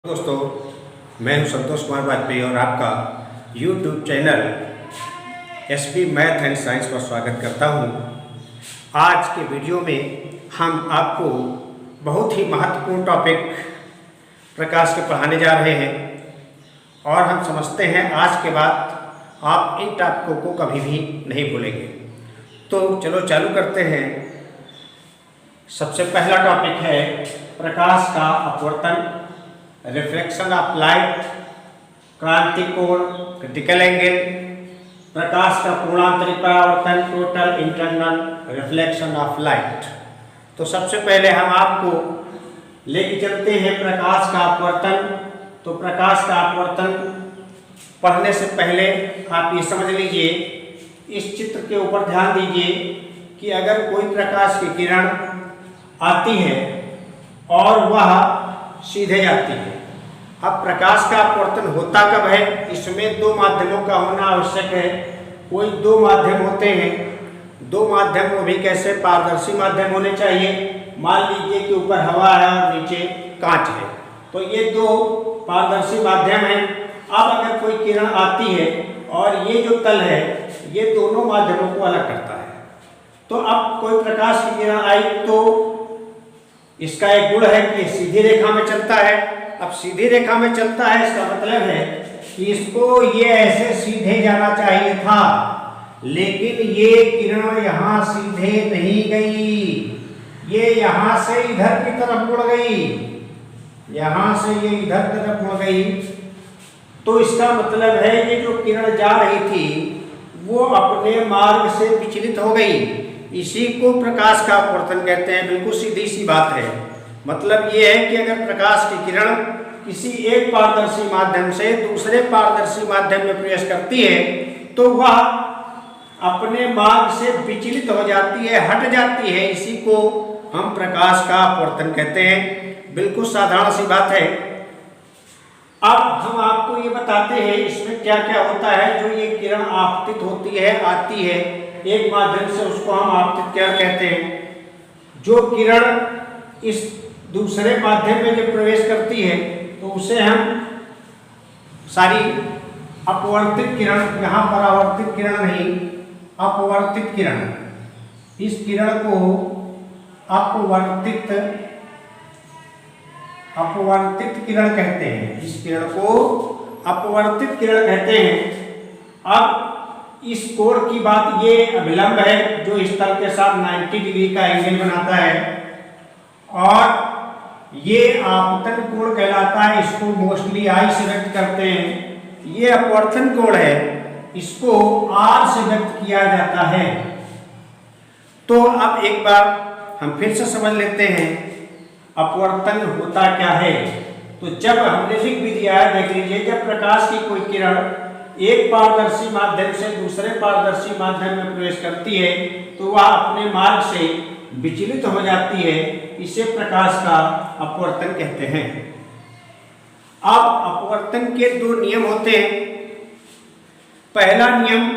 दोस्तों, मैं हूं संतोष कुमार वाजपेयी और आपका YouTube channel SP math and science पर स्वागत करता हूं। आज के वीडियो में हम आपको बहुत ही महत्वपूर्ण टॉपिक प्रकाश के पढ़ाने जा रहे हैं और हम समझते हैं आज के बाद आप इन टॉपिकों को कभी भी नहीं भूलेंगे। तो चलो चालू करते हैं। सबसे पहला टॉपिक है प्रकाश का अपवर्तन, रिफ्लेक्शन ऑफ लाइट, क्रांति कोण, क्रिटिकल एंगल, प्रकाश का पूर्णांतरिक परावर्तन, total internal reflection of light. तो सबसे पहले हम आपको लेके चलते हैं प्रकाश का अपवर्तन। तो प्रकाश का अपवर्तन पढ़ने से पहले आप ये समझ लीजिए, इस चित्र के ऊपर ध्यान दीजिए कि अगर कोई प्रकाश की किरण आती है और वह सीधे जाती है। अब प्रकाश का अपवर्तन होता कब है? इसमें दो माध्यमों का होना आवश्यक है। कोई दो माध्यम होते हैं, दो माध्यम वो भी कैसे? पारदर्शी माध्यम होने चाहिए। मान लीजिए कि ऊपर हवा है और नीचे कांच है, तो ये दो पारदर्शी माध्यम हैं। अब अगर कोई किरण आती है और ये जो तल है ये दोनों माध्यमों को अलग करता है। तो अब कोई प्रकाश की किरण आई तो इसका एक गुण है कि सीधी रेखा में चलता है। अब सीधी रेखा में चलता है, इसका मतलब है कि इसको ये ऐसे सीधे जाना चाहिए था, लेकिन ये किरण यहाँ सीधे नहीं गई, ये यहाँ से इधर की तरफ मुड़ गई, यहाँ से ये इधर की तरफ मुड़ गई। तो इसका मतलब है ये जो किरण जा रही थी वो अपने मार्ग से विचलित हो गई। इसी को प्रकाश का अपवर्तन कहते हैं। बिल्कुल सीधी सी बात है। मतलब ये है कि अगर प्रकाश की किरण किसी एक पारदर्शी माध्यम से दूसरे पारदर्शी माध्यम में प्रवेश करती है तो वह अपने मार्ग से विचलित हो जाती है, हट जाती है। इसी को हम प्रकाश का अपवर्तन कहते हैं। बिल्कुल साधारण सी बात है। अब हम आपको ये बताते हैं इसमें क्या क्या होता है। जो ये किरण आपतित होती है, आती है एक माध्यम से, उसको हम आपतित किरण कहते हैं। जो किरण इस दूसरे माध्यम में जब प्रवेश करती है तो उसे हम सारी अपवर्तित किरण, यहाँ परावर्तित किरण नहीं, अपवर्तित किरण, इस किरण को अपवर्तित किरण कहते हैं। इस किरण को अपवर्तित किरण कहते हैं। अब इस कोण की बात, ये अभिलंब है जो इस तल के साथ 90 डिग्री का एंगल बनाता है और ये आपतन कोण कहलाता है। इसको मोस्टली आई से व्यक्त करते हैं। ये अपवर्तन कोण है, इसको आर से व्यक्त किया जाता है। तो अब एक बार हम फिर से समझ लेते हैं अपवर्तन होता क्या है। तो जब हमने लिख भी दिया है, देख लीजिए, जब प्रकाश की कोई किरण एक पारदर्शी माध्यम से दूसरे पारदर्शी माध्यम में प्रवेश करती है तो वह अपने मार्ग से विचलित हो जाती है। इसे प्रकाश का अपवर्तन कहते हैं। अब अपवर्तन के दो नियम होते हैं। पहला नियम,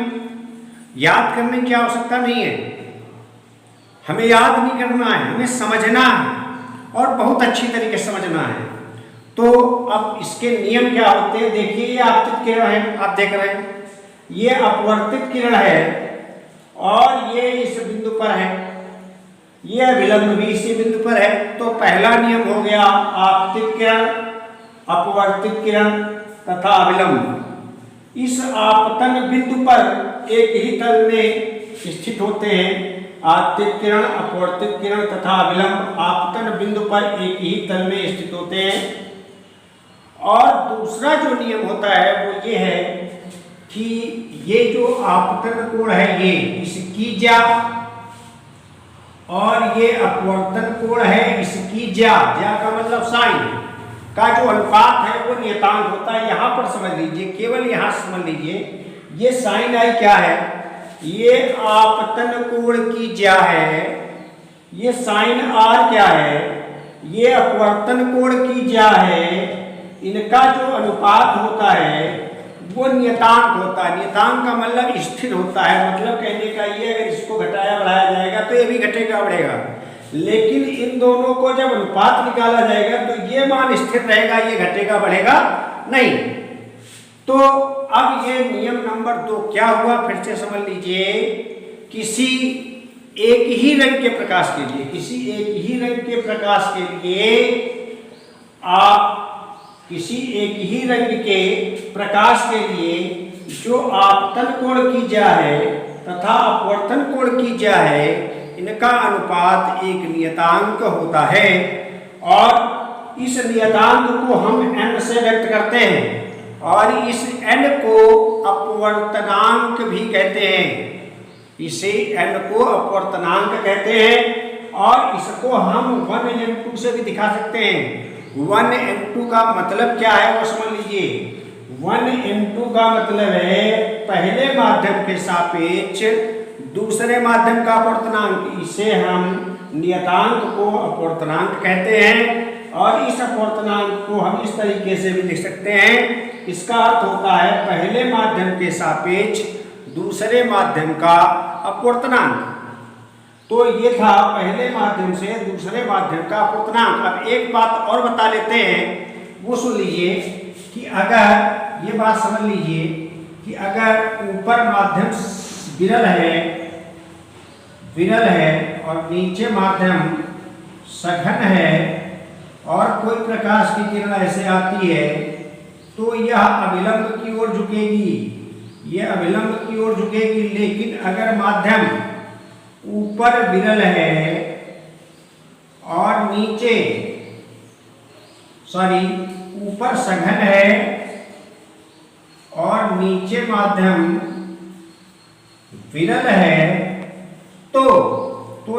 याद करने की आवश्यकता नहीं है, हमें याद नहीं करना है, हमें समझना है और बहुत अच्छी तरीके से समझना है। तो अब इसके नियम क्या होते हैं? देखिए, ये आपतित किरण है, आप देख रहे हैं, ये अपवर्तित किरण है और ये इस बिंदु पर है, ये अभिलंब भी इसी बिंदु पर है। तो पहला नियम हो गया आपतित किरण, अपवर्तित किरण तथा अभिलंब इस आपतन बिंदु पर एक ही तल में स्थित होते हैं। आपतित किरण, अपवर्तित किरण तथा अभिलंब आपतन बिंदु पर एक ही तल में स्थित होते हैं। और दूसरा जो नियम होता है वो ये है कि ये जो आपतन कोण है ये इसकी ज्या और ये अपवर्तन कोण है इसकी ज्या का मतलब साइन का जो अनुपात है वो नियतांक होता है। यहाँ पर समझ लीजिए, केवल यहाँ समझ लीजिए, ये साइन आई क्या है? ये आपतन कोण की ज्या है। ये साइन आर क्या है? ये अपवर्तन कोण की ज्या है। इनका जो अनुपात होता है वो नियतांक होता है। नियतांक का मतलब स्थिर होता है। मतलब कहने का ये, अगर इसको घटाया बढ़ाया जाएगा तो ये भी घटेगा बढ़ेगा, लेकिन इन दोनों को जब अनुपात निकाला जाएगा तो ये मान स्थिर रहेगा, ये घटेगा बढ़ेगा नहीं। तो अब ये नियम नंबर 2 क्या हुआ, फिर से समझ लीजिए। किसी एक ही रंग के प्रकाश के लिए, किसी एक ही रंग के प्रकाश के लिए आप किसी एक ही रंग के प्रकाश के लिए जो आपतन कोण की है तथा अपवर्तन कोण की है, इनका अनुपात एक नियतांक होता है और इस नियतांक को हम n से व्यक्त करते हैं और इस n को अपवर्तनांक भी कहते हैं। इसे n को अपवर्तनांक कहते हैं और इसको हम 1n2 से भी दिखा सकते हैं। 1n2 का मतलब क्या है वो समझ लीजिए। 1n2 का मतलब है पहले माध्यम के सापेक्ष दूसरे माध्यम का अपवर्तनांक। इसे हम नियतांक को अपवर्तनांक कहते हैं और इस अपवर्तनांक को हम इस तरीके से भी लिख सकते हैं। इसका अर्थ होता है पहले माध्यम के सापेक्ष दूसरे माध्यम का अपवर्तनांक। तो ये था पहले माध्यम से दूसरे माध्यम का अपवर्तनांक। अब एक बात और बता लेते हैं, वो सुन लीजिए कि अगर ये बात समझ लीजिए कि अगर ऊपर माध्यम विरल है और नीचे माध्यम सघन है और कोई प्रकाश की किरण ऐसे आती है तो यह अभिलंब की ओर झुकेगी, यह अभिलंब की ओर झुकेगी। लेकिन अगर माध्यम ऊपर विरल है और ऊपर सघन है और नीचे माध्यम विरल है तो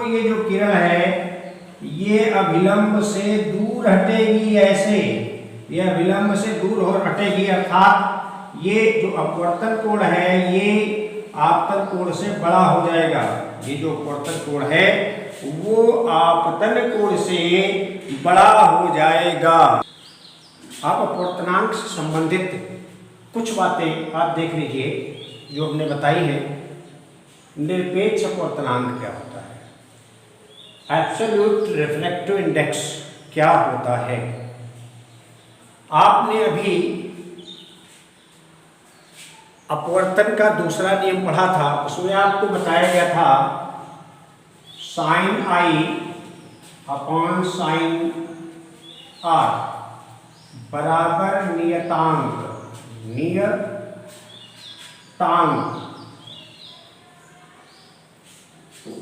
ये जो किरण है ये अभिलंब से दूर हटेगी, ऐसे ये अभिलंब से दूर हो हटेगी, अर्थात ये जो अपवर्तन कोण है ये आपतन कोण से बड़ा हो जाएगा। ये जो अपवर्तन कोण है वो आपतन कोण से बड़ा हो जाएगा। आप अपवर्तनांक से संबंधित कुछ बातें आप देख लीजिए जो हमने बताई हैं। निरपेक्ष अपवर्तनांक क्या होता है, एब्सोल्यूट रिफ्लेक्टिव इंडेक्स क्या होता है। आपने अभी अपवर्तन का दूसरा नियम पढ़ा था, उसमें आपको बताया गया था sin i upon sin r बराबर नियतांक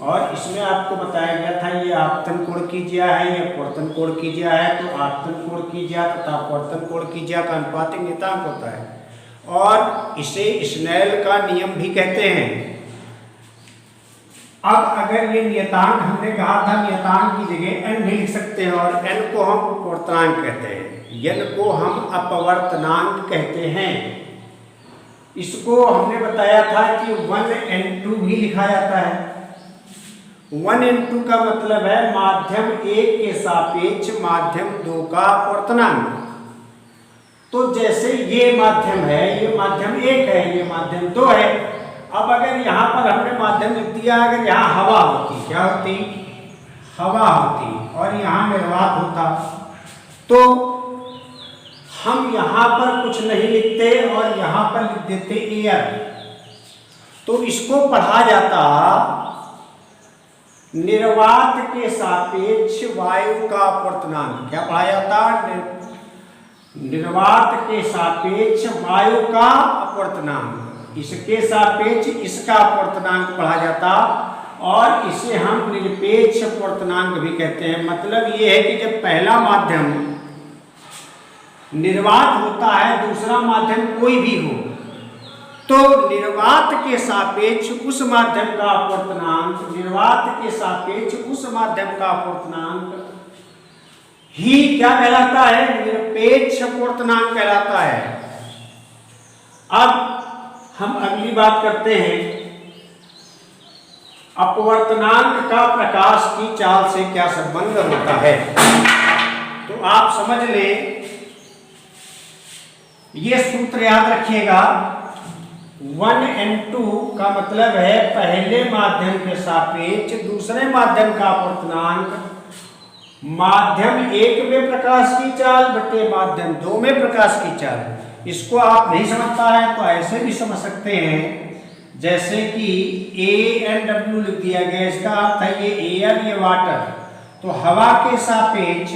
और इसमें आपको बताया गया था ये आपतन कोण कीजिए है, ये अपवर्तन कोण कीजिए है। तो आपतन कोण कीजिए तथा अपवर्तन कोण कीजिए का अनुपात एक नियतांक होता है और इसे स्नेल का नियम भी कहते हैं। अब अगर ये नियतांक हमने कहा था, नियतांक की जगह n भी लिख सकते हैं और n को हम अपवर्तनांक कहते हैं, n को हम अपवर्तनांक कहते हैं। इसको हमने बताया था कि 1n2 भी लिखा जाता है। 1n2 का मतलब है माध्यम 1 के सापेक्ष माध्यम 2 का अपवर्तनांक। तो जैसे ये माध्यम है, ये माध्यम 1 है, ये माध्यम 2 है। अब अगर यहाँ पर हमने माध्यम लिख दिया, अगर यहाँ हवा होती, क्या होती, हवा होती और यहाँ निर्वात होता, तो हम यहाँ पर कुछ नहीं लिखते और यहाँ पर लिख देते एयर। तो इसको पढ़ा जाता निर्वात के सापेक्ष वायु का अपवर्तनांक। क्या पढ़ा जाता, निर्वात के सापेक्ष वायु का अपवर्तनांक, इसके सापेक्ष इसका अपवर्तनांक पढ़ा जाता और इसे हम निरपेक्ष अपवर्तनांक भी कहते हैं। मतलब ये है कि जब पहला माध्यम निर्वात होता है, दूसरा माध्यम कोई भी हो, तो निर्वात के सापेक्ष उस माध्यम का अपवर्तनांक, निर्वात के सापेक्ष उस माध्यम का अपवर्तनांक ही क्या कहलाता है, निरपेक्ष अपवर्तनांक कहलाता है। अब हम अगली बात करते हैं, अपवर्तनांक का प्रकाश की चाल से क्या संबंध होता है। तो आप समझ लें, ये सूत्र याद रखिएगा। 1n2 का मतलब है पहले माध्यम के सापेक्ष दूसरे माध्यम का अपवर्तनांक माध्यम 1 में प्रकाश की चाल बटे माध्यम 2 में प्रकाश की चाल। इसको आप नहीं समझ पा रहे हैं तो ऐसे भी समझ सकते हैं, जैसे कि ANW लिख दिया गया, इसका अर्थ है ये एयर, ये वाटर। तो हवा के सापेक्ष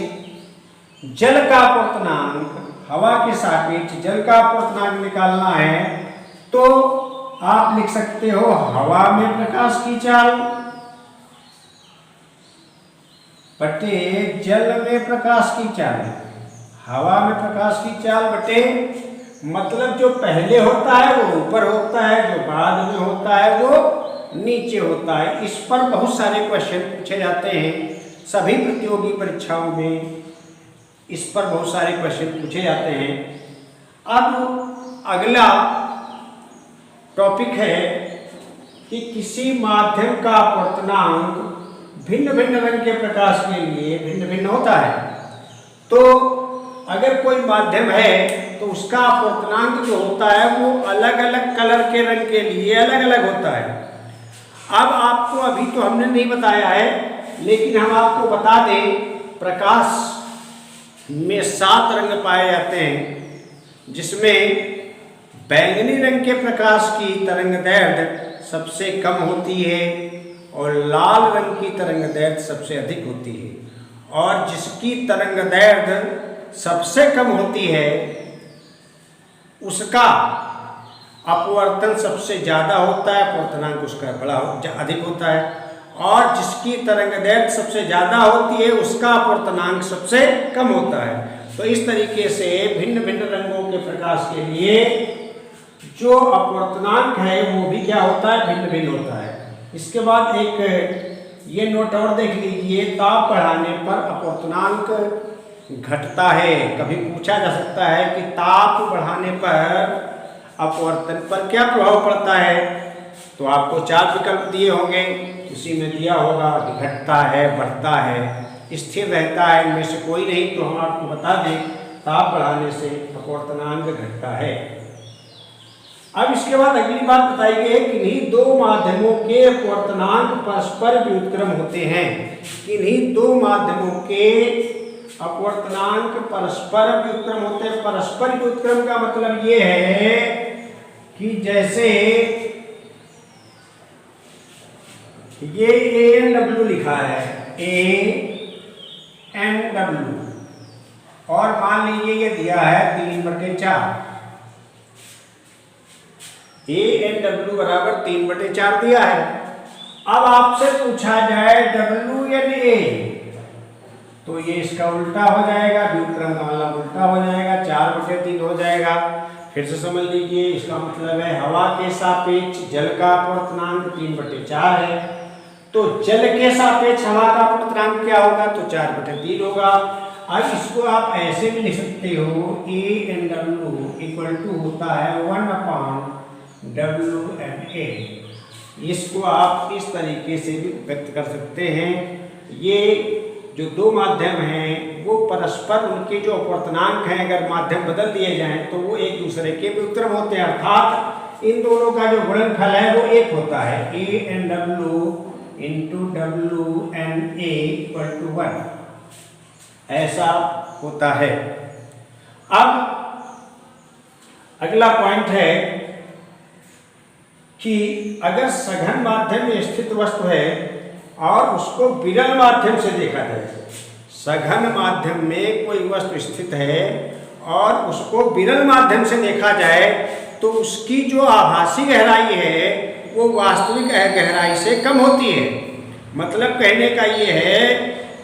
जल का अपवर्तनांक, हवा के सापेक्ष जल का अपवर्तनांक निकालना है तो आप लिख सकते हो हवा में प्रकाश की चाल बटे जल में प्रकाश की चाल। हवा में प्रकाश की चाल बटे, मतलब जो पहले होता है वो ऊपर होता है, जो बाद में होता है वो नीचे होता है। इस पर बहुत सारे क्वेश्चन पूछे जाते हैं सभी प्रतियोगी परीक्षाओं में, इस पर बहुत सारे क्वेश्चन पूछे जाते हैं। अब अगला टॉपिक है कि किसी माध्यम का अपवर्तनांक भिन्न भिन्न रंग के प्रकाश के लिए भिन्न भिन्न होता है। तो अगर कोई माध्यम है तो उसका अपवर्तनांक जो होता है वो अलग अलग कलर के रंग के लिए अलग अलग होता है। अब आपको अभी तो हमने नहीं बताया है, लेकिन हम आपको बता दें, प्रकाश में 7 रंग पाए जाते हैं, जिसमें बैंगनी रंग के प्रकाश की तरंगदैर्घ्य सबसे कम होती है और लाल रंग की तरंगदैर्घ्य सबसे अधिक होती है, और जिसकी तरंगदैर्घ्य सबसे कम होती है उसका अपवर्तन सबसे ज़्यादा होता है, अपवर्तनांक उसका अधिक होता है, और जिसकी तरंगदैर्घ्य सबसे ज़्यादा होती है उसका अपवर्तनांक सबसे कम होता है। तो इस तरीके से भिन्न भिन्न रंगों के प्रकाश के लिए जो अपवर्तनांक है वो भी क्या होता है, भिन्न भिन्न होता है। इसके बाद एक ये नोट और देख लीजिए, ताप बढ़ाने पर अपवर्तनांक घटता है। कभी पूछा जा सकता है कि ताप बढ़ाने पर अपवर्तन पर क्या प्रभाव पड़ता है, तो आपको 4 विकल्प दिए होंगे, उसी में दिया होगा कि घटता है, बढ़ता है, स्थिर रहता है, इनमें से कोई नहीं। तो हम आपको बता दें ताप बढ़ाने से अपवर्तनांक घटता है। अब इसके बाद अगली बात बताई गई है, किन्हीं 2 माध्यमों के अपवर्तनांक परस्पर व्युत्क्रम होते हैं। किन्हीं 2 माध्यमों के अपवर्तनांक परस्पर व्युत्क्रम होते हैं। परस्पर व्युत्क्रम का मतलब ये है कि जैसे ये ANW लिखा है, ANW, और मान लीजिए ये दिया है 3/4, ANW बराबर 3/4 दिया है। अब आपसे पूछा जाए WNA, तो ये इसका उल्टा हो जाएगा, व्युत्क्रम का मतलब उल्टा हो जाएगा, 4/3 हो जाएगा। फिर से समझ लीजिए, इसका मतलब है हवा के सापेक्ष जल का अपवर्तनांक 3/4 है, तो जल के सापेक्ष हवा का अपवर्तनांक क्या होगा, तो 4/3 होगा। अब इसको आप ऐसे भी लिख सकते हो, ANW इक्वल टू होता है 1/WNA। इसको आप इस तरीके से भी व्यक्त कर सकते हैं। ये जो 2 माध्यम हैं वो परस्पर उनके जो अपवर्तनांक हैं, अगर माध्यम बदल दिए जाएं तो वो एक दूसरे के व्युत्क्रम होते हैं, अर्थात इन दोनों का जो गुणनफल है वो 1 होता है। ANW into WNA equal to 1, ऐसा होता है। अब अगला पॉइंट है कि अगर सघन माध्यम में स्थित वस्तु है और उसको विरल माध्यम से देखा जाए, सघन माध्यम में कोई वस्तु स्थित है और उसको विरल माध्यम से देखा जाए तो उसकी जो आभासी गहराई है वो वास्तविक गहराई से कम होती है। मतलब कहने का ये है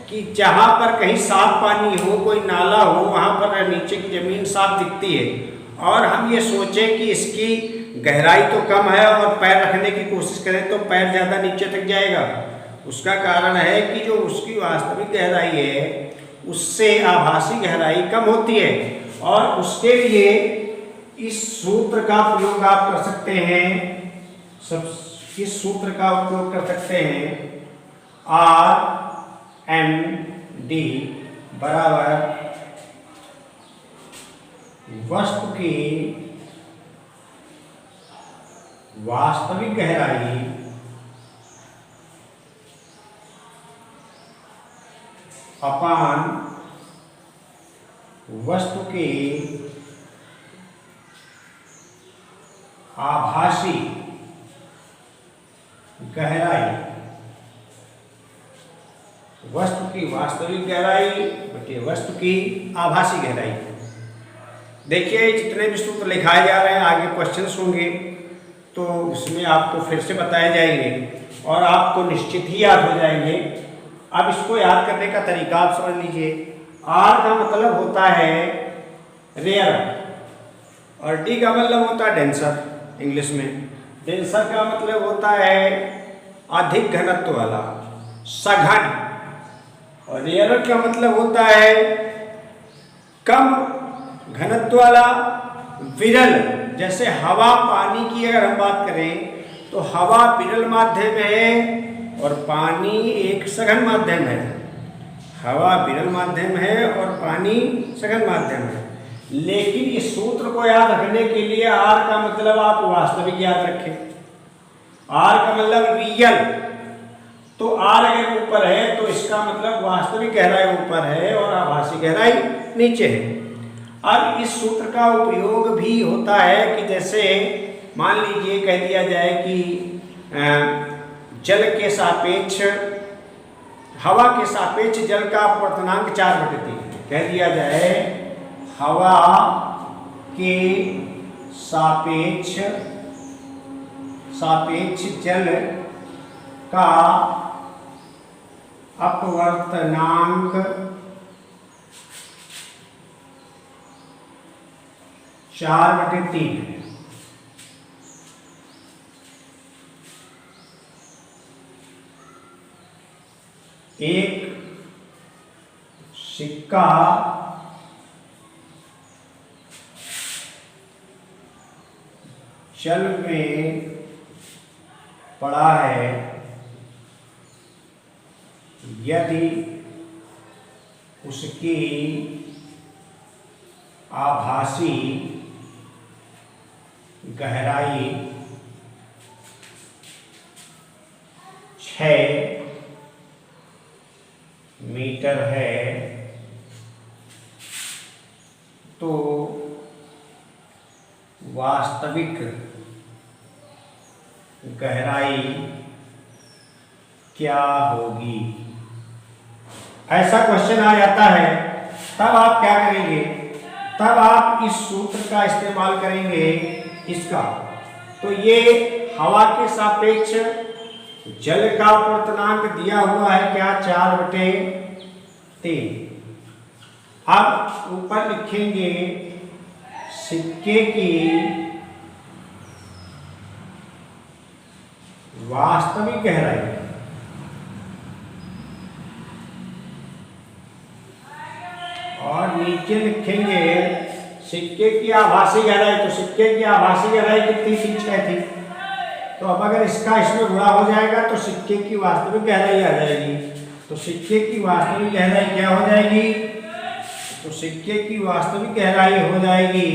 कि जहाँ पर कहीं साफ पानी हो, कोई नाला हो, वहाँ पर नीचे की ज़मीन साफ दिखती है और हम ये सोचें कि इसकी गहराई तो कम है और पैर रखने की कोशिश करें तो पैर ज़्यादा नीचे तक जाएगा। उसका कारण है कि जो उसकी वास्तविक गहराई है उससे आभासी गहराई कम होती है, और उसके लिए इस सूत्र का प्रयोग आप कर सकते हैं। इस सूत्र का उपयोग कर सकते हैं, RMD बराबर वस्तु की वास्तविक गहराई अपान वस्तु की आभासी गहराई, वस्तु की वास्तविक गहराई बटे वस्तु की आभासी गहराई। देखिए जितने भी सूत्र लिखाए जा रहे हैं, आगे क्वेश्चंस होंगे तो उसमें आपको फिर से बताए जाएंगे और आपको निश्चित ही याद हो जाएंगे। अब इसको याद करने का तरीका आप समझ लीजिए। आर का मतलब होता है रेयर और डी का मतलब होता है डेंसर। इंग्लिश में डेंसर का मतलब होता है अधिक घनत्व वाला, सघन, और रेयर का मतलब होता है कम घनत्व वाला, विरल। जैसे हवा पानी की अगर हम बात करें तो हवा विरल माध्यम है और पानी एक सघन माध्यम है। हवा विरल माध्यम है और पानी सघन माध्यम है। लेकिन इस सूत्र को याद रखने के लिए आर का मतलब आप वास्तविक याद रखें। आर का मतलब रियल, तो आर अगर ऊपर है तो इसका मतलब वास्तविक गहराई ऊपर है और आभासी गहराई नीचे है। अब इस सूत्र का उपयोग भी होता है कि जैसे मान लीजिए कह दिया जाए कि जल के सापेक्ष, हवा के सापेक्ष जल का अपवर्तनांक 4/3 कह दिया जाए। हवा के सापेक्ष जल का अपवर्तनांक 4/3 है। एक सिक्का जल में पड़ा है, यदि उसकी आभासी गहराई 6 मीटर है तो वास्तविक गहराई क्या होगी। ऐसा क्वेश्चन आ जाता है, तब आप क्या करेंगे, तब आप इस सूत्र का इस्तेमाल करेंगे इसका। तो ये हवा के सापेक्ष जल का अपवर्तनांक दिया हुआ है क्या, 4/3। अब ऊपर लिखेंगे सिक्के की वास्तविक गहराई, और नीचे लिखेंगे सिक्के की आभासी गहराई। तो सिक्के की आभासी गहराई कितनी थी, 6 थी। तो अब अगर इसका इसमें गुणा हो जाएगा तो सिक्के की वास्तविक गहराई आ जाएगी। तो सिक्के की वास्तविक गहराई क्या हो जाएगी, तो सिक्के की वास्तविक गहराई हो जाएगी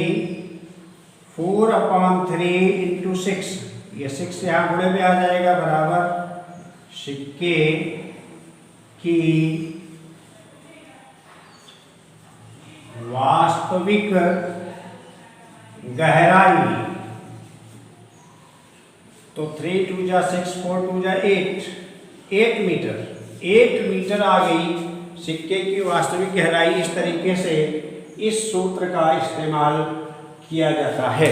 4/3 × 6। ये 6 यहाँ गुणे में आ जाएगा, बराबर सिक्के की वास्तविक गहराई। तो 3 × 2 = 6, 4 × 2 = 8 मीटर। 8 मीटर आ गई सिक्के की वास्तविक गहराई। इस तरीके से इस सूत्र का इस्तेमाल किया जाता है।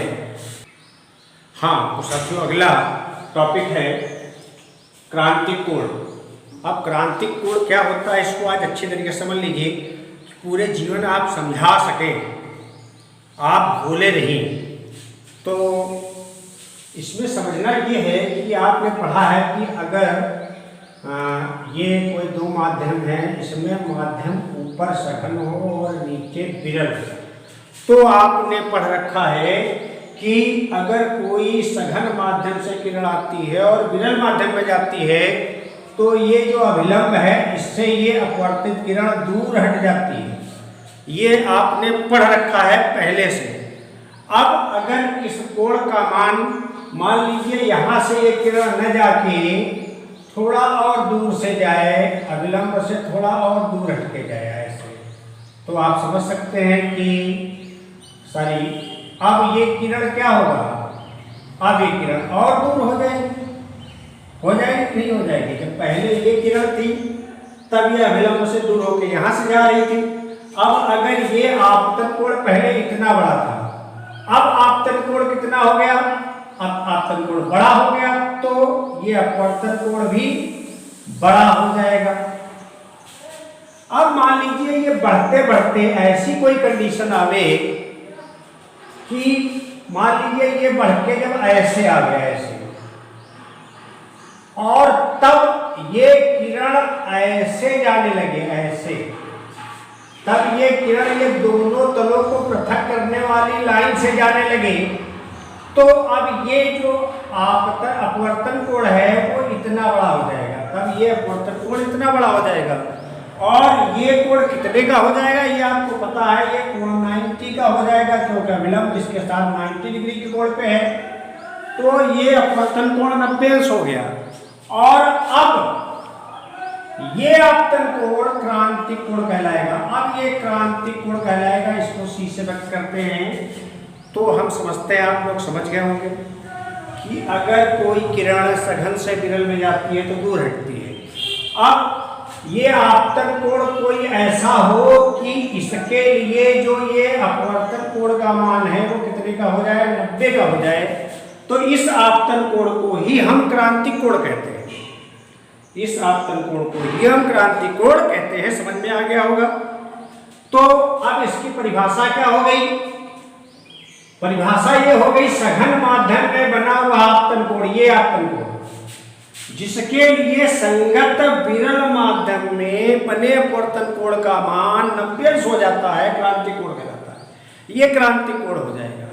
हाँ तो साथियों, अगला टॉपिक है क्रांतिक कोण। अब क्रांतिक कोण क्या होता है, इसको आज अच्छी तरीके से समझ लीजिए, पूरे जीवन आप समझा सकें, आप भूले नहीं। तो इसमें समझना ये है कि आपने पढ़ा है कि अगर ये कोई 2 माध्यम है, इसमें माध्यम ऊपर सघन हो और नीचे विरल हो, तो आपने पढ़ रखा है कि अगर कोई सघन माध्यम से किरण आती है और विरल माध्यम में जाती है तो ये जो अभिलंब है इससे ये अपवर्तित किरण दूर हट जाती है। ये आपने पढ़ रखा है पहले से। अब अगर इस कोण का मान लीजिए यहाँ से ये किरण न जाके थोड़ा और दूर से जाए, अभिलंब से थोड़ा और दूर हटके जाए ऐसे, तो आप समझ सकते हैं कि अब ये किरण क्या होगा, अब ये किरण और दूर हो जाएगी, नहीं हो जाएगी। जब पहले ये किरण थी तब ये अभिलंब से दूर होकर यहां से जा रही थी। अब अगर ये आपतन कोण पहले इतना बड़ा था, अब आपतन कोण कितना हो गया, अब आपतन कोण बड़ा हो गया, तो ये अपवर्तन कोण भी बड़ा हो जाएगा। अब मान लीजिए ये बढ़ते बढ़ते ऐसी कोई कंडीशन आवे कि मान लीजिए ये बढ़ के जब ऐसे आ गया ऐसे, और तब ये किरण ऐसे जाने लगे ऐसे, तब ये किरण ये दोनों तलों को पृथक करने वाली लाइन से जाने लगे, तो अब ये जो अपवर्तन कोण है वो इतना बड़ा हो जाएगा। तब ये अपवर्तन कोण इतना बड़ा हो जाएगा, और ये कोण कितने का हो जाएगा ये आपको पता है, ये कोण 90 का हो जाएगा, क्योंकि अभिलंब इसके साथ 90 डिग्री के कोण पे है, तो ये अपवर्तन कोण 90 हो गया। और अब ये आपतन कोण क्रांतिक कोण कहलाएगा। अब ये क्रांतिक कोण कहलाएगा, इसको सी से व्यक्त करते हैं। तो हम समझते हैं, आप लोग समझ गए होंगे कि अगर कोई किरण सघन से विरल में जाती है तो दूर हटती है। अब ये आपतन कोण कोई ऐसा हो कि इसके लिए जो ये अपवर्तन कोण का मान है वो कितने का हो जाए, 90 का हो जाए, तो इस आपतन कोण को ही हम क्रांतिक कोण कहते हैं। इस आपतन कोण को ही हम क्रांतिक कोण कहते हैं। समझ में आ गया होगा। तो अब इसकी परिभाषा क्या हो गई, परिभाषा ये हो गई, सघन माध्यम में बना हुआ आपतन कोण, ये आपतन कोण जिसके लिए संगत विरल माध्यम में बने अपवर्तन कोण का मान 90 हो जाता है, क्रांतिक कोण कहलाता है। ये क्रांतिक कोण हो जाएगा,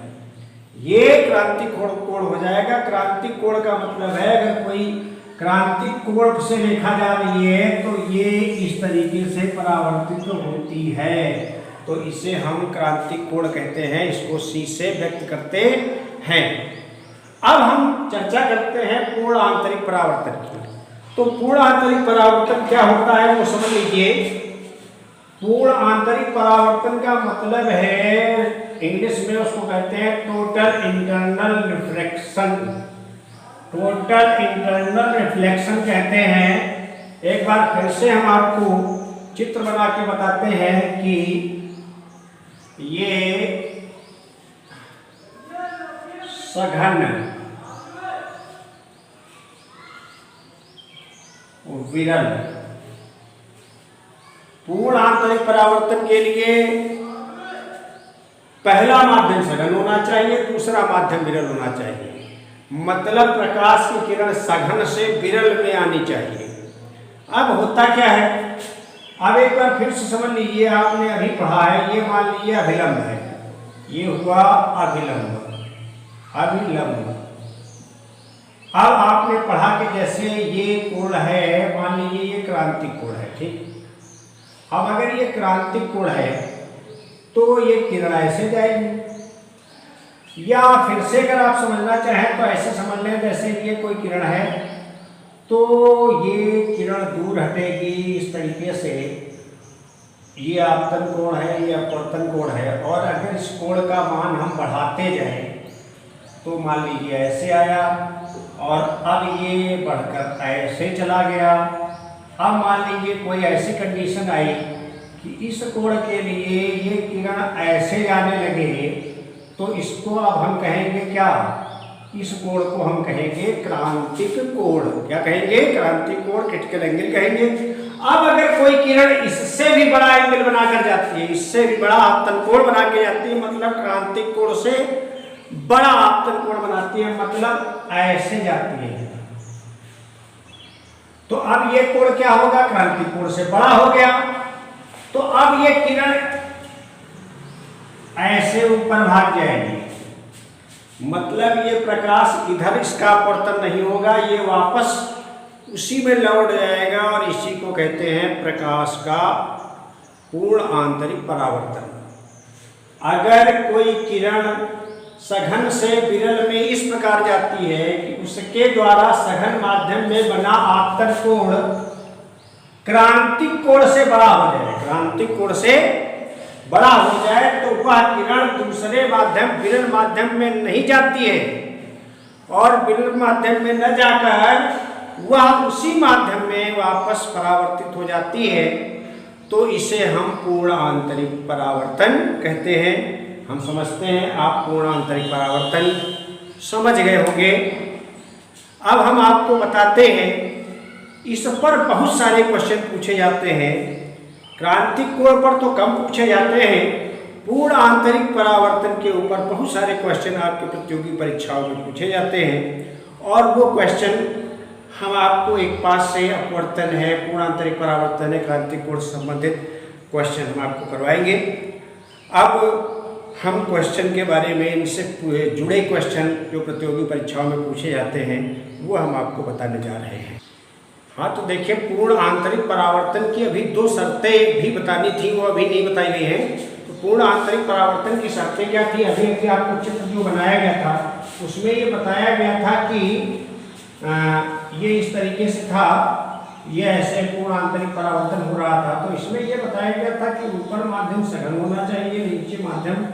ये क्रांतिक कोण हो जाएगा। क्रांतिक कोण का मतलब है अगर कोई क्रांतिक कोण से देखा जा रही है तो ये इस तरीके से परावर्तित होती है, तो इसे हम क्रांतिक कोण कहते हैं। इसको सी से व्यक्त करते हैं। अब हम चर्चा करते हैं पूर्ण आंतरिक परावर्तन की। तो पूर्ण आंतरिक परावर्तन क्या होता है वो समझ लीजिए। पूर्ण आंतरिक परावर्तन का मतलब है, इंग्लिश में उसको कहते हैं total internal reflection. Total internal reflection कहते हैं। एक बार फिर से हम आपको चित्र बना के बताते हैं कि ये सघन विरल पूर्ण आंतरिक परावर्तन के लिए पहला माध्यम सघन होना चाहिए, दूसरा माध्यम विरल होना चाहिए। मतलब प्रकाश की किरण सघन से विरल में आनी चाहिए। अब होता क्या है, अब एक बार फिर से समझ लीजिए, आपने अभी पढ़ा है, ये मान लीजिए अभिलंब है, ये हुआ अभिलंब। अब आपने पढ़ा कि जैसे ये कोण है, मान लीजिए ये क्रांतिक कोण है, ठीक। अब अगर ये क्रांतिक कोण है तो ये किरण ऐसे जाएगी, या फिर से अगर आप समझना चाहें तो ऐसे समझ लें जैसे ये कोई किरण है, तो ये किरण दूर हटेगी इस तरीके से, ये आपतन कोण है, ये अपवर्तन कोण है, और अगर इस कोण का मान हम बढ़ाते जाएं तो मान लीजिए ऐसे आया, और अब ये बढ़कर ऐसे चला गया। अब मान लीजिए कोई ऐसी कंडीशन आई कि इस कोण के लिए ये किरण ऐसे जाने लगे, तो इसको अब हम कहेंगे क्या, इस कोण को हम कहेंगे क्रांतिक कोण। क्या कहेंगे, क्रांतिक कोण, क्रिटिकल एंगल कहेंगे। अब अगर कोई किरण इससे भी बड़ा एंगल बनाकर जाती है, इससे भी बड़ा आपतन कोण बना के जाती है, मतलब क्रांतिक कोण से बड़ा आपतन कोण बनाती है, मतलब ऐसे जाती है, तो अब ये कोण क्या होगा, क्रांतिक कोण से बड़ा हो गया। तो अब ये किरण ऐसे ऊपर भाग जाएगी, मतलब ये प्रकाश इधर इसका अपवर्तन नहीं होगा, ये वापस उसी में लौट जाएगा, और इसी को कहते हैं प्रकाश का पूर्ण आंतरिक परावर्तन। अगर कोई किरण सघन से विरल में इस प्रकार जाती है कि उसके द्वारा सघन माध्यम में बना आपतन कोण क्रांतिक कोण से बड़ा हो जाए, क्रांतिक कोण से बड़ा हो जाए तो वह किरण दूसरे माध्यम विरल माध्यम में नहीं जाती है और विरल माध्यम में न जाकर वह उसी माध्यम में वापस परावर्तित हो जाती है, तो इसे हम पूर्ण आंतरिक परावर्तन कहते हैं। हम समझते हैं आप पूर्ण आंतरिक परावर्तन समझ गए होंगे। अब हम आपको बताते हैं, इस पर बहुत सारे क्वेश्चन पूछे जाते हैं। क्रांतिक कोण पर तो कम पूछे जाते हैं, पूर्ण आंतरिक परावर्तन के ऊपर बहुत सारे क्वेश्चन आपके प्रतियोगी परीक्षाओं में पूछे जाते हैं और वो क्वेश्चन हम आपको एक पास से अपवर्तन है, पूर्ण आंतरिक परावर्तन है, क्रांतिक कोण से संबंधित क्वेश्चन हम आपको करवाएंगे। अब हम क्वेश्चन के बारे में, इनसे जुड़े क्वेश्चन जो प्रतियोगी परीक्षाओं में पूछे जाते हैं वो हम आपको बताने जा रहे हैं। हाँ, तो देखिए, पूर्ण आंतरिक परावर्तन की अभी 2 शर्तें भी बतानी थी, वो अभी नहीं बताई गई हैं। तो पूर्ण आंतरिक परावर्तन की शर्तें क्या थी? अभी आपको चित्र जो बनाया गया था उसमें ये बताया गया था कि ये इस तरीके से था, ये ऐसे पूर्ण आंतरिक परावर्तन हो रहा था। तो इसमें ये बताया गया था कि ऊपर माध्यम सघन होना चाहिए, नीचे माध्यम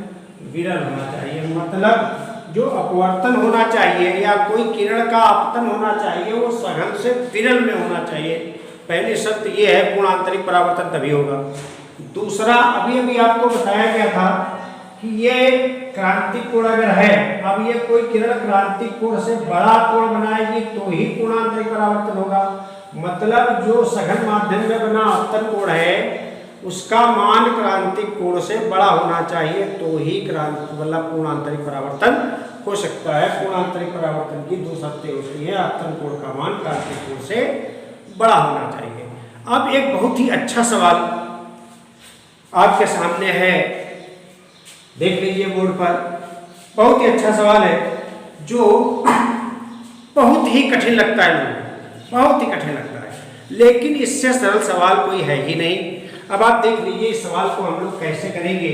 विरल होना चाहिए। मतलब जो अपवर्तन होना चाहिए या कोई किरण का आपतन होना चाहिए वो सघन से विरल में होना चाहिए। पहली शर्त ये है, पूर्ण आंतरिक परावर्तन तभी होगा। दूसरा, अभी आपको बताया गया था कि ये क्रांतिक कोण अगर है, अब ये कोई किरण क्रांतिक कोण से बड़ा कोण बनाएगी तो ही पूर्ण आंतरिक परावर्तन होगा। मतलब जो सघन माध्यम में बना आपतन कोण है उसका मान क्रांतिक कोण से बड़ा होना चाहिए तो ही मतलब पूर्ण आंतरिक परावर्तन हो सकता है। पूर्ण आंतरिक परावर्तन की 2 शर्तें होती है, आपतन कोण का मान क्रांतिक कोण से बड़ा होना चाहिए। अब एक बहुत ही अच्छा सवाल आपके सामने है, देख लीजिए बोर्ड पर। बहुत ही अच्छा सवाल है जो बहुत ही कठिन लगता है लोगों को, बहुत ही कठिन लगता है, लेकिन इससे सरल सवाल कोई है ही नहीं। अब आप देख लीजिए इस सवाल को हम लोग कैसे करेंगे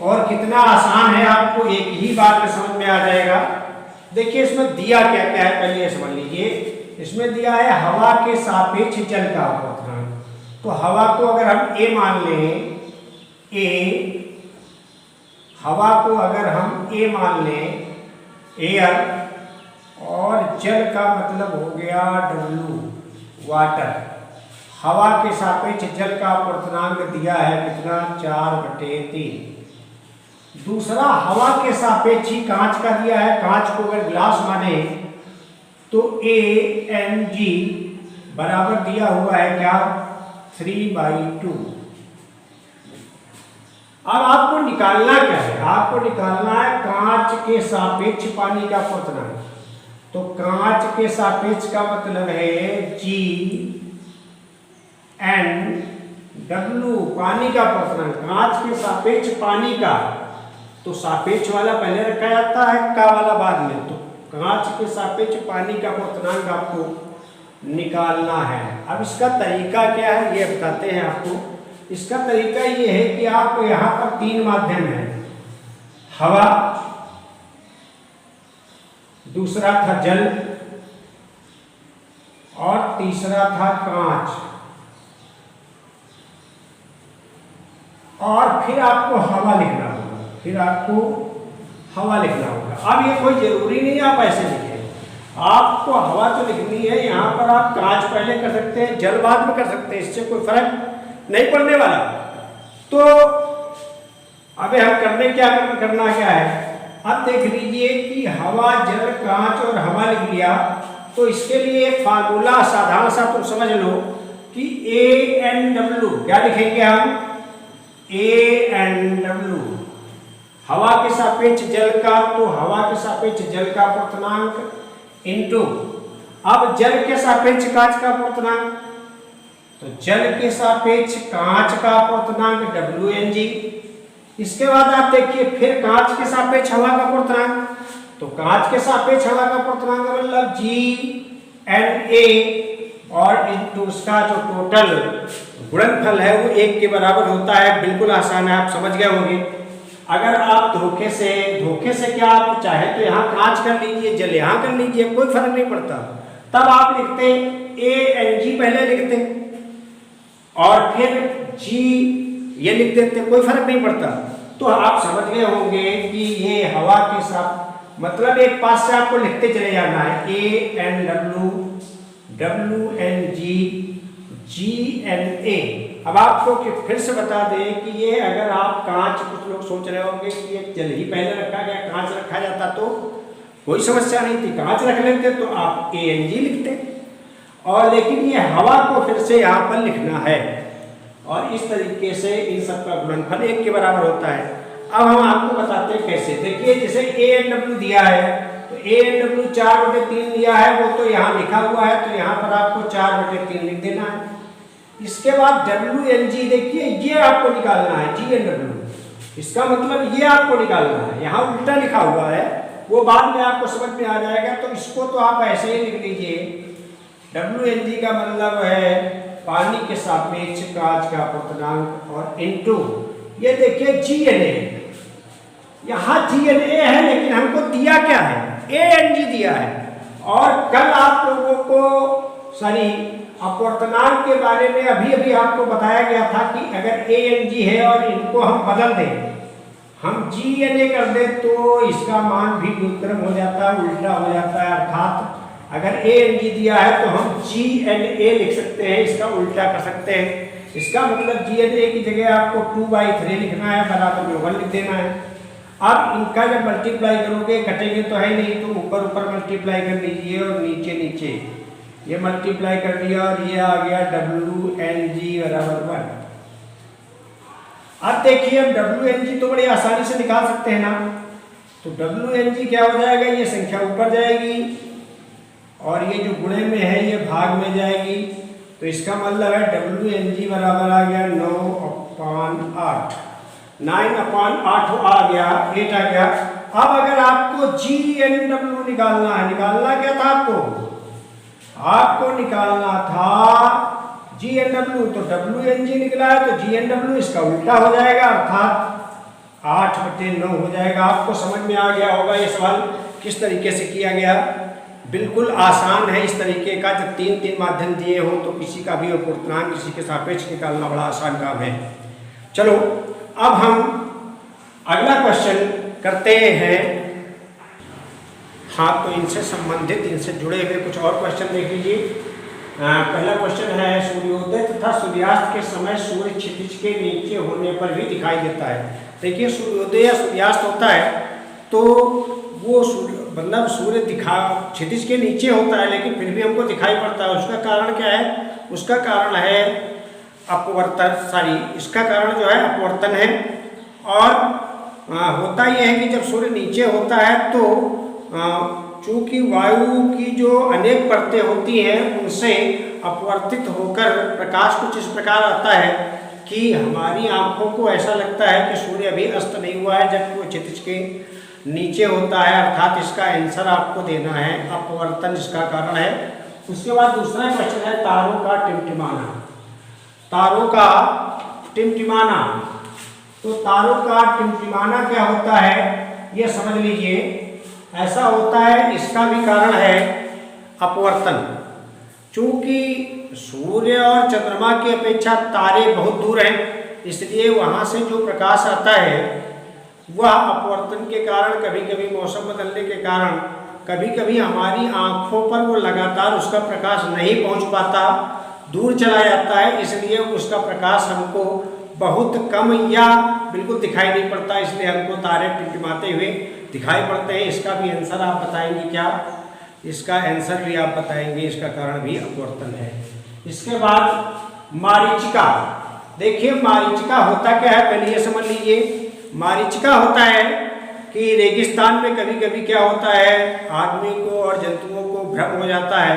और कितना आसान है, आपको एक ही बार में समझ में आ जाएगा। देखिए इसमें दिया क्या क्या है, पहले ये समझ लीजिए। इसमें दिया है हवा के सापेक्ष जल का अपवर्तनांक। तो हवा को अगर हम ए मान लें, ए, हवा को अगर हम ए मान लें, एयर, और जल का मतलब हो गया डब्ल्यू, वाटर। हवा के सापेक्ष जल का अपवर्तनांक दिया है कितना? 4/3। दूसरा, हवा के सापेक्ष ही कांच का दिया है। कांच को अगर ग्लास माने तो ANG बराबर दिया हुआ है क्या? 3/2। अब आपको निकालना क्या है? आपको निकालना है कांच के सापेक्ष पानी का अपवर्तनांक। तो कांच के सापेक्ष का मतलब है GNW, पानी का अपवर्तनांक, कांच के सापेक्ष पानी का। तो सापेक्ष वाला पहले रखा जाता है, का वाला बाद में। तो कांच के सापेक्ष पानी का अपवर्तनांक आपको निकालना है। अब इसका तरीका क्या है ये बताते हैं आपको। इसका तरीका ये है कि आप यहाँ पर 3 माध्यम है, हवा, दूसरा था जल और तीसरा था कांच, और फिर आपको हवा लिखना होगा, फिर आपको हवा लिखना होगा। अब ये कोई जरूरी नहीं आप ऐसे लिखें, आपको हवा तो लिखनी है। यहाँ पर आप कांच पहले कर सकते हैं, जल बाद में कर सकते हैं, इससे कोई फर्क नहीं पड़ने वाला। तो अबे हम करना क्या है? अब देख लीजिए कि हवा, जल, कांच और हवा लिख लिया। तो इसके लिए एक फार्मूला साधारण सा तुम समझ लो कि ANW क्या लिखेंगे हम? ANW हवा के सापेक्ष जल का, तो हवा के सापेक्ष जल का अपवर्तनांक इनटू, अब जल के सापेक्ष कांच का अपवर्तनांक, तो जल के सापेक्ष कांच का अपवर्तनांक WNG। इसके बाद आप देखिए फिर कांच के सापेक्ष हवा का अपवर्तनांक, तो कांच के सापेक्ष हवा का अपवर्तनांक मतलब GNA, और इनटू उसका जो टोटल गुणनफल है वो 1 के बराबर होता है। बिल्कुल आसान है, आप समझ गए होंगे। अगर आप धोखे से क्या आप चाहे तो यहाँ कांच कर लीजिए, जल यहाँ कर लीजिए, कोई फर्क नहीं पड़ता। तब आप लिखते ANG पहले लिखते और फिर G ये लिख देते, कोई फर्क नहीं पड़ता। तो आप समझ गए होंगे कि ये हवा के साथ मतलब एक पास से आपको लिखते चले जाना है ANW WNG GNA। अब आपको फिर से बता दें कि ये अगर आप कांच, कुछ लोग सोच रहे होंगे कि ये जल ही पहले रखा गया, कांच रखा जाता तो कोई समस्या नहीं थी, कांच रख लेते तो आप ANG लिखते, और लेकिन ये हवा को फिर से यहाँ पर लिखना है और इस तरीके से इन सबका गुणनफल 1 के बराबर होता है। अब हम आपको बताते हैं कैसे। देखिए जैसे ANW दिया है तो ANW 4/3 दिया है, वो तो यहाँ लिखा हुआ है, तो यहाँ पर आपको 4/3 लिख देना है। इसके बाद WNG देखिए ये आपको निकालना है, GNW, इसका मतलब ये आपको निकालना है, यहाँ उल्टा लिखा हुआ है, वो बाद में आपको समझ में आ जाएगा। तो इसको तो आप ऐसे ही लिख लीजिए, WNG का मतलब है पानी के सापेक्ष कांच का अपवर्तनांक और इनटू ये देखिए GNA, यहाँ GNA है लेकिन हमको दिया क्या है, ANG दिया है। और कल आप लोगों को अपवर्तनांक के बारे में अभी आपको बताया गया था कि अगर ANG है और इनको हम बदल दें, हम GNA कर दें तो इसका मान भी व्युत्क्रम हो जाता है, उल्टा हो जाता है। अर्थात अगर ANG दिया है तो हम GNA लिख सकते हैं, इसका उल्टा कर सकते हैं। इसका मतलब GNA की जगह आपको 2/3 लिखना है, बराबर में 1 लिख देना है। अब इनका जब मल्टीप्लाई करोगे, कटेंगे तो है नहीं, तो ऊपर ऊपर मल्टीप्लाई कर लीजिए और नीचे नीचे ये मल्टीप्लाई कर दिया और ये आ गया WNG बराबर 1। अब देखिए अब WNG तो बड़ी आसानी से निकाल सकते हैं ना, तो WNG क्या हो जाएगा, ये संख्या ऊपर जाएगी और ये जो गुणे में है ये भाग में जाएगी, तो इसका मतलब है WNG बराबर आ गया 9/8, 9/8 आ गया, 8 आ गया। अब अगर आपको GNW निकालना है, निकालना क्या था आपको निकालना था GNW, तो WNG निकला है तो GNW इसका उल्टा हो जाएगा, अर्थात 8/9 हो जाएगा। आपको समझ में आ गया होगा ये सवाल किस तरीके से किया गया, बिल्कुल आसान है इस तरीके का। जब 3 माध्यम दिए हो तो किसी का भी अपवर्तनांक किसी के सापेक्ष निकालना बड़ा आसान काम है। चलो अब हम अगला क्वेश्चन करते हैं। हाँ, तो इनसे संबंधित, इनसे जुड़े हुए कुछ और क्वेश्चन देख लीजिए। पहला क्वेश्चन है, सूर्योदय तथा सूर्यास्त के समय सूर्य क्षितिज के नीचे होने पर भी दिखाई देता है। देखिए सूर्योदय या सूर्यास्त होता है तो वो मतलब सूर्य क्षितिज के नीचे होता है लेकिन फिर भी हमको दिखाई पड़ता है। उसका कारण क्या है, उसका कारण है अपवर्तन, इसका कारण जो है अपवर्तन है। और होता यह है कि जब सूर्य नीचे होता है तो चूंकि वायु की जो अनेक परतें होती हैं उनसे अपवर्तित होकर प्रकाश कुछ इस प्रकार आता है कि हमारी आंखों को ऐसा लगता है कि सूर्य अभी अस्त नहीं हुआ है, जबकि वो क्षितिज के नीचे होता है। अर्थात इसका आंसर आपको देना है अपवर्तन, इसका कारण है। उसके बाद दूसरा क्वेश्चन है तारों का टिमटिमाना। तारों का टिमटिमाना, तो तारों का टिमटिमाना क्या होता है ये समझ लीजिए। ऐसा होता है, इसका भी कारण है अपवर्तन। चूंकि सूर्य और चंद्रमा की अपेक्षा तारे बहुत दूर हैं, इसलिए वहाँ से जो प्रकाश आता है वह अपवर्तन के कारण, कभी कभी मौसम बदलने के कारण, कभी कभी हमारी आँखों पर वो लगातार उसका प्रकाश नहीं पहुँच पाता, दूर चला जाता है, इसलिए उसका प्रकाश हमको बहुत कम या बिल्कुल दिखाई नहीं पड़ता, इसलिए हमको तारे टिमटिमाते हुए दिखाई पड़ते हैं। इसका भी आंसर आप बताएंगे क्या? इसका आंसर भी आप बताएंगे, इसका कारण भी अपवर्तन है। इसके बाद मारीचिका। देखिए मारीचिका होता क्या है पहले ये समझ लीजिए। मारीचिका होता है कि रेगिस्तान में कभी कभी क्या होता है, आदमी को और जंतुओं को भ्रम हो जाता है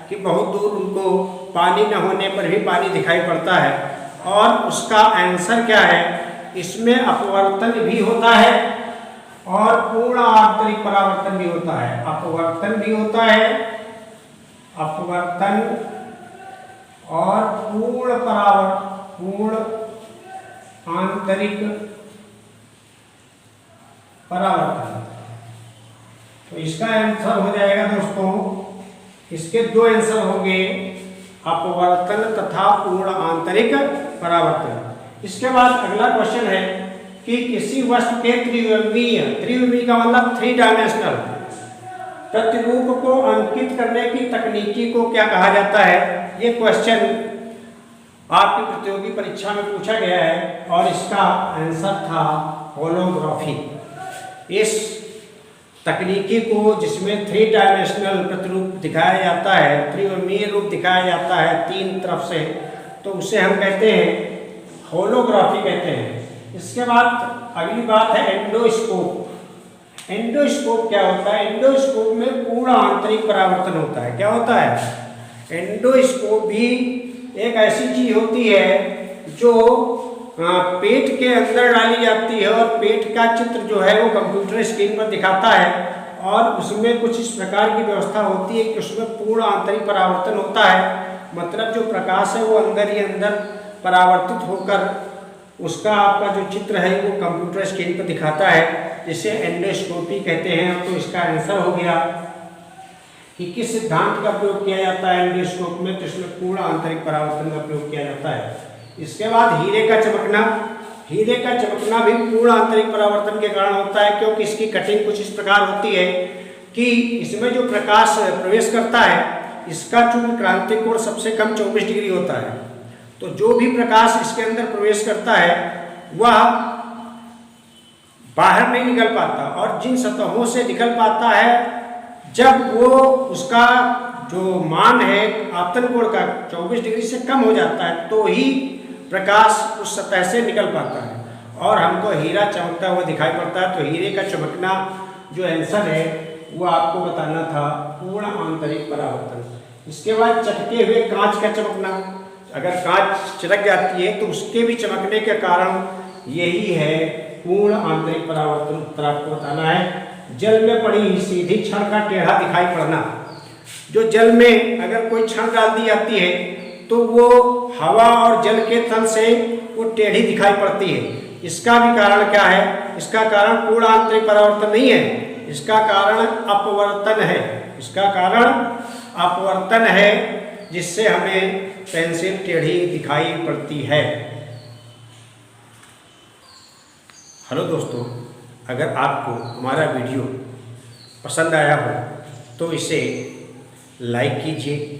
कि बहुत दूर उनको पानी न होने पर भी पानी दिखाई पड़ता है, और उसका आंसर क्या है, इसमें अपवर्तन भी होता है और पूर्ण आंतरिक परावर्तन भी होता है। अपवर्तन भी होता है, अपवर्तन और पूर्ण आंतरिक परावर्तन। तो इसका आंसर हो जाएगा दोस्तों, इसके दो आंसर होंगे, अपवर्तन तथा पूर्ण आंतरिक परावर्तन। इसके बाद अगला क्वेश्चन है कि किसी वस्तु के त्रिविमीय का मतलब 3 डायमेंशनल प्रतिरूप को अंकित करने की तकनीकी को क्या कहा जाता है। ये क्वेश्चन आपकी प्रतियोगी परीक्षा में पूछा गया है और इसका आंसर था होलोग्राफी। इस तकनीकी को जिसमें 3 डायमेंशनल प्रतिरूप दिखाया जाता है, त्रिविमीय रूप दिखाया जाता है 3 तरफ से, तो उसे हम कहते हैं होलोग्राफी कहते हैं। इसके बाद अगली बात है एंडोस्कोप। एंडोस्कोप क्या होता है। एंडोस्कोप में पूर्ण आंतरिक परावर्तन होता है। क्या होता है। एंडोस्कोप भी एक ऐसी चीज होती है जो पेट के अंदर डाली जाती है और पेट का चित्र जो है वो कंप्यूटर स्क्रीन पर दिखाता है और उसमें कुछ इस प्रकार की व्यवस्था होती है कि उसमें पूर्ण आंतरिक परावर्तन होता है। मतलब जो प्रकाश है वो अंदर ही अंदर परावर्तित होकर उसका आपका जो चित्र है वो कंप्यूटर स्क्रीन पर दिखाता है, जिसे एंडोस्कोपी कहते हैं। तो इसका आंसर हो गया कि किस सिद्धांत का प्रयोग किया जाता है एंडोस्कोप में, तो इसमें पूर्ण आंतरिक परावर्तन का प्रयोग किया जाता है। इसके बाद हीरे का चमकना। हीरे का चमकना भी पूर्ण आंतरिक परावर्तन के कारण होता है, क्योंकि इसकी कटिंग कुछ इस प्रकार होती है कि इसमें जो प्रकाश प्रवेश करता है इसका चूंकि क्रांतिक कोण सबसे कम 24 डिग्री होता है, तो जो भी प्रकाश इसके अंदर प्रवेश करता है वह बाहर नहीं निकल पाता, और जिन सतहों से निकल पाता है जब वो उसका जो मान है आपतन कोण का 24 डिग्री से कम हो जाता है तो ही प्रकाश उस सतह से निकल पाता है और हमको हीरा चमकता हुआ दिखाई पड़ता है। तो हीरे का चमकना जो आंसर है वो आपको बताना था पूर्ण आंतरिक परावर्तन। इसके बाद चटके हुए कांच का चमकना। अगर कांच चटक जाती है तो उसके भी चमकने के कारण यही है पूर्ण आंतरिक परावर्तन। उत्तर आपको बताना है। जल में पड़ी सीधी छड़ का टेढ़ा दिखाई पड़ना। जो जल में अगर कोई छड़ डाल दी जाती है तो वो हवा और जल के तल से वो टेढ़ी दिखाई पड़ती है। इसका भी कारण क्या है। इसका कारण पूर्ण आंतरिक परावर्तन नहीं है, इसका कारण अपवर्तन है। इसका कारण अपवर्तन है जिससे हमें पेंसिल टेढ़ी दिखाई पड़ती है। हेलो दोस्तों, अगर आपको हमारा वीडियो पसंद आया हो तो इसे लाइक कीजिए,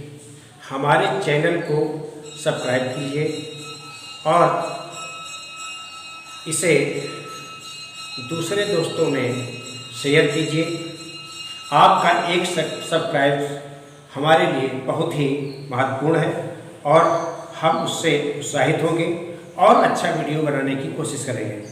हमारे चैनल को सब्सक्राइब कीजिए और इसे दूसरे दोस्तों में शेयर कीजिए। आपका एक सब्सक्राइब हमारे लिए बहुत ही महत्वपूर्ण है और हम उससे उत्साहित होंगे और अच्छा वीडियो बनाने की कोशिश करेंगे।